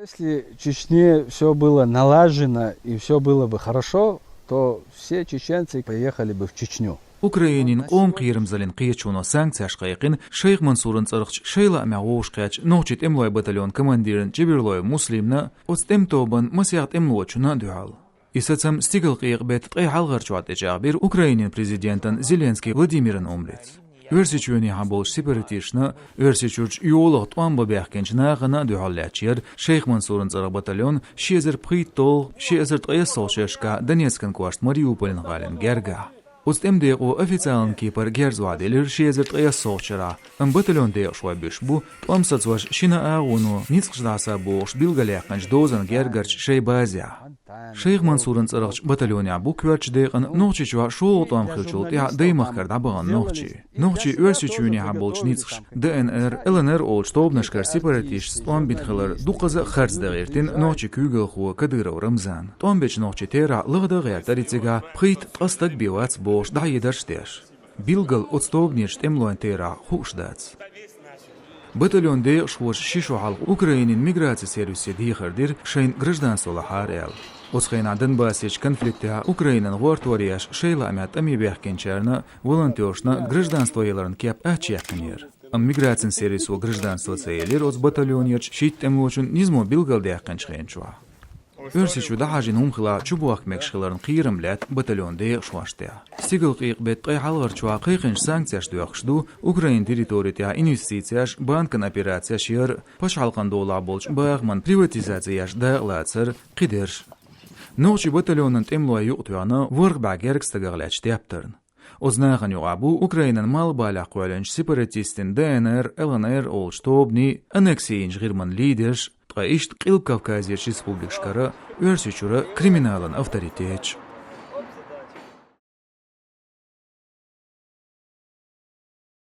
Если в Чечне все было налажено и все было бы хорошо, то все чеченцы поехали бы в Чечню. Ukrainin qom qiyrimzalin qiyachuno sanksiyash qayqin Şeyh Mansurun tsarqch Şeyla ma'ush qayach nochit emloy batalyon komandirin Jibirloy Muslimna ostem toban masiyat emlochuna dual. Isatsam stigl qiq bet tqay halgharchwat ejabir Ukrainin prezidentin Zelenskiy Vladimirin umrets. Versichuni habol separatishna versichurch yolot amba behkenchna gana duhalachir Şeyh Mansurun tsarq batalyon shezer pritol shezer tqay socheshka Donetskan kwast Mariupolin galen gerga. Устемдеqo официалн кипер герзваделер шезерт ясочера. Батальонде швабишбу памсацваш шина агуну ницqждаса бош билгаляканч дозан гергарч шейбазя. Шейх Мансурын царгч батальоня бу квачдеqan нохчичва шолотам хилчулт я даймахкар дабаган нохчи. Нохчи өрсичуни хаболч ницqш ДНР ЛНР олчтобнашкар сепаратист он битхалар дуqaza харцдагертин нохчи күгел ху кадыров Рамзан. Томбеч нохчи тера лыгда гертарицега прит qastag бивац бош даедаштеш. Билгал отстовниш темлоин тера хушдац. Батальон де швош шишуал Украинин миграция сервисе дихардир шейн гражданство лахарел. Осхейна Донбассич конфликта Украинан гортворияш шейла амят амибехкенчерна волонтершна гражданство еларн кеп ачехнер. Миграцион сервису гражданство цейлер от батальонерч шит темлочун низмо билгал дехкенчхенчва. Өрсичу дахажин умхла чубуак мекшхиларн қиримлет батальон де шваште. Стигл қиқ бет қайхалгарчва қиқинш санкцияш дуяқшду Украин территория инвестицияш банкан операция шир пашалқан дола болч бағман приватизацияш дағлацыр қидерш. Ночи батальонын темлуа юқтуяны варг багерг стагагляч тептерн. Ознағын юғабу Украинан мал балақ қуаленш сепаратистин ДНР, ЛНР олчтобни аннексиинш ғирман лидерш Ишт Қил Кавказия Республикшкара өрсичура криминалын авторитетч.